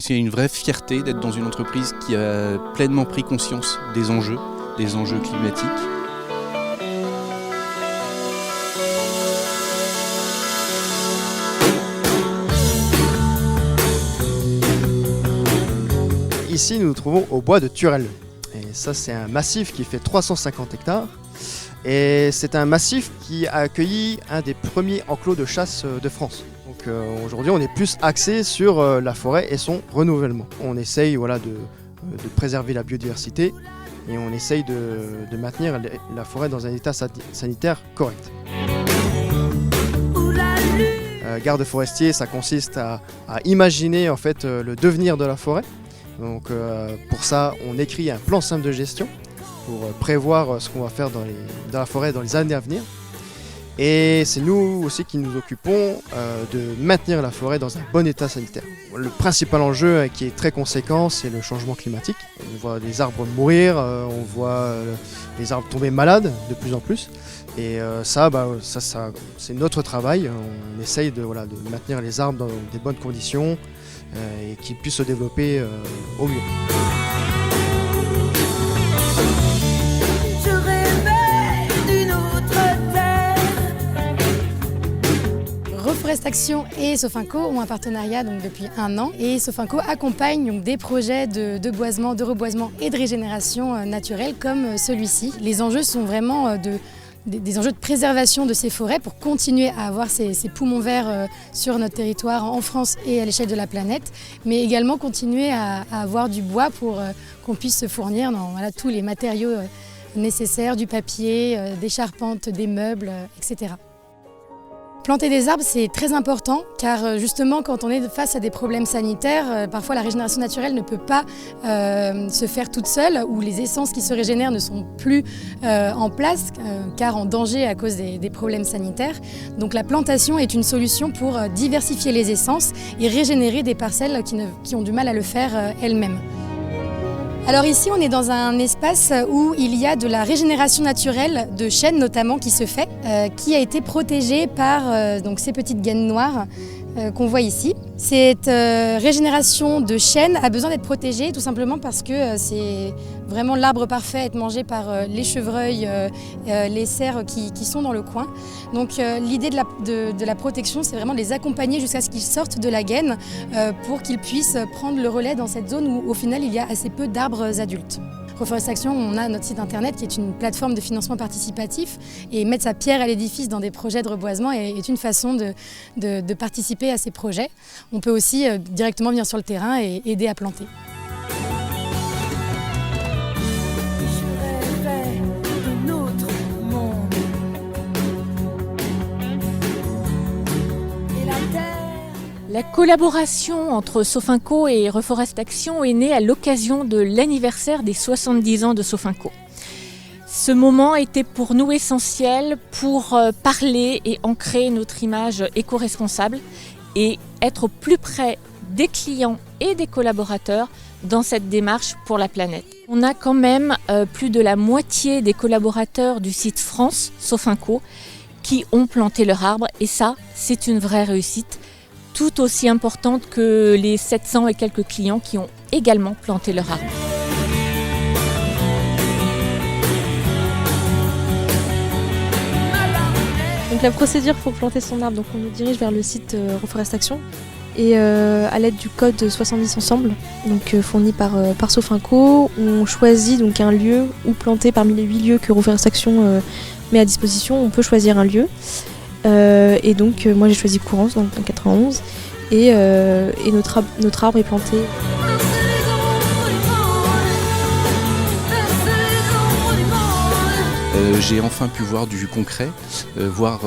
C'est une vraie fierté d'être dans une entreprise qui a pleinement pris conscience des enjeux climatiques. Ici, nous nous trouvons au bois de Turel. Et ça, c'est un massif qui fait 350 hectares. Et c'est un massif qui a accueilli un des premiers enclos de chasse de France. Donc aujourd'hui, on est plus axé sur la forêt et son renouvellement. On essaye de préserver la biodiversité et on essaye de maintenir la forêt dans un état sanitaire correct. Garde forestier, ça consiste à imaginer en fait le devenir de la forêt. Donc pour ça, on écrit un plan simple de gestion pour prévoir ce qu'on va faire dans la forêt dans les années à venir. Et c'est nous aussi qui nous occupons de maintenir la forêt dans un bon état sanitaire. Le principal enjeu qui est très conséquent, c'est le changement climatique. On voit les arbres mourir, on voit les arbres tomber malades de plus en plus. Et ça c'est notre travail. On essaye de maintenir les arbres dans des bonnes conditions et qu'ils puissent se développer au mieux. Reforestation et Sofinco ont un partenariat donc, depuis 1 an et Sofinco accompagne donc, des projets de boisement, de reboisement et de régénération naturelle comme celui-ci. Les enjeux sont vraiment des enjeux de préservation de ces forêts pour continuer à avoir ces poumons verts sur notre territoire en France et à l'échelle de la planète, mais également continuer à avoir du bois pour qu'on puisse se fournir dans tous les matériaux nécessaires, du papier, des charpentes, des meubles, etc. Planter des arbres, c'est très important car justement quand on est face à des problèmes sanitaires, parfois la régénération naturelle ne peut pas se faire toute seule ou les essences qui se régénèrent ne sont plus en place car en danger à cause des problèmes sanitaires. Donc la plantation est une solution pour diversifier les essences et régénérer des parcelles qui ont du mal à le faire elles-mêmes. Alors ici, on est dans un espace où il y a de la régénération naturelle de chênes notamment qui se fait, qui a été protégée par donc ces petites gaines noires qu'on voit ici. Cette régénération de chênes a besoin d'être protégée tout simplement parce que c'est vraiment l'arbre parfait à être mangé par les chevreuils, les cerfs qui sont dans le coin. Donc l'idée de la protection, c'est vraiment de les accompagner jusqu'à ce qu'ils sortent de la gaine pour qu'ils puissent prendre le relais dans cette zone où au final il y a assez peu d'arbres adultes. Reforestation, on a notre site internet qui est une plateforme de financement participatif et mettre sa pierre à l'édifice dans des projets de reboisement est une façon de participer à ces projets. On peut aussi directement venir sur le terrain et aider à planter. La collaboration entre Sofinco et Reforestation est née à l'occasion de l'anniversaire des 70 ans de Sofinco. Ce moment était pour nous essentiel pour parler et ancrer notre image éco-responsable et être au plus près des clients et des collaborateurs dans cette démarche pour la planète. On a quand même plus de la moitié des collaborateurs du site France Sofinco qui ont planté leur arbre et ça, c'est une vraie réussite. Tout aussi importante que les 700 et quelques clients qui ont également planté leur arbre. Donc la procédure pour planter son arbre, donc on nous dirige vers le site Reforestation et à l'aide du code 70 ensemble, donc fourni par Sofinco, on choisit donc un lieu où planter parmi les 8 lieux que Reforestation met à disposition. On peut choisir un lieu. Et donc moi j'ai choisi Courance dans le 91 et notre arbre est planté. J'ai enfin pu voir du concret, voir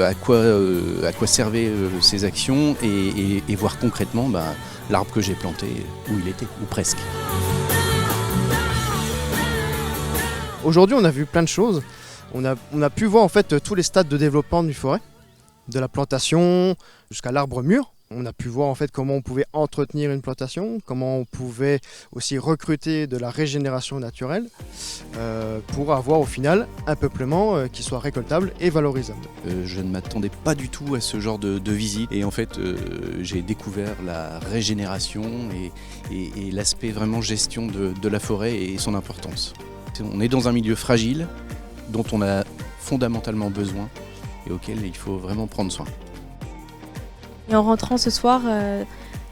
à quoi servaient ces actions et voir concrètement l'arbre que j'ai planté où il était, ou presque. Aujourd'hui on a vu plein de choses. On a pu voir en fait tous les stades de développement d'une forêt, de la plantation jusqu'à l'arbre mûr. On a pu voir en fait comment on pouvait entretenir une plantation, comment on pouvait aussi recruter de la régénération naturelle pour avoir au final un peuplement qui soit récoltable et valorisable. Je ne m'attendais pas du tout à ce genre de visite et en fait j'ai découvert la régénération et l'aspect vraiment gestion de la forêt et son importance. On est dans un milieu fragile dont on a fondamentalement besoin et auquel il faut vraiment prendre soin. Et en rentrant ce soir,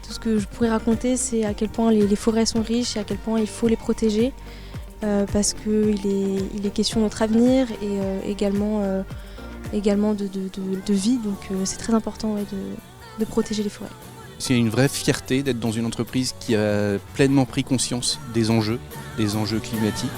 tout ce que je pourrais raconter, c'est à quel point les forêts sont riches et à quel point il faut les protéger parce qu'il est question de notre avenir et également de vie. Donc c'est très important de protéger les forêts. C'est une vraie fierté d'être dans une entreprise qui a pleinement pris conscience des enjeux climatiques.